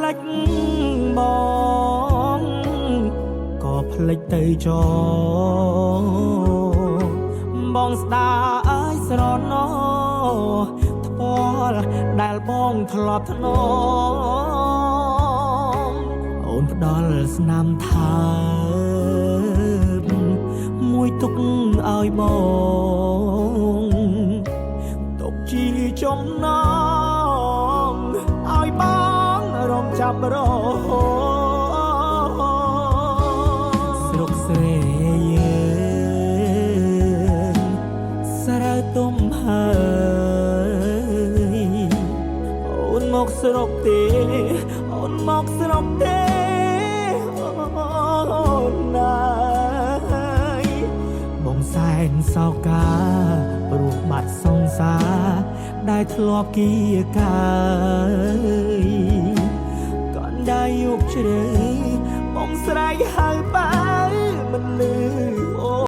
ลចបងក៏ផ្លេចទៅចោបងស្ដាអើយស្រណោថ្ពាល់ដែលបងធ្លាប់ធ្នមអូនផ្ដល់ស្នាមថើបមួយទុកឲ្យបងទុកជាចំណងឲ្យបងរងចាំរហូតស្រុកស្រែយើងស្រែទុំហើយអូនមកស្រុកទេអូនមកស្រុកទេអូនណាយបងសែនសោកាព្រោះបាត់សង្សារដែលធ្លាប់គៀកាយកនដៃយកជ្រៅបងស្រែកហៅបើមិនលឺ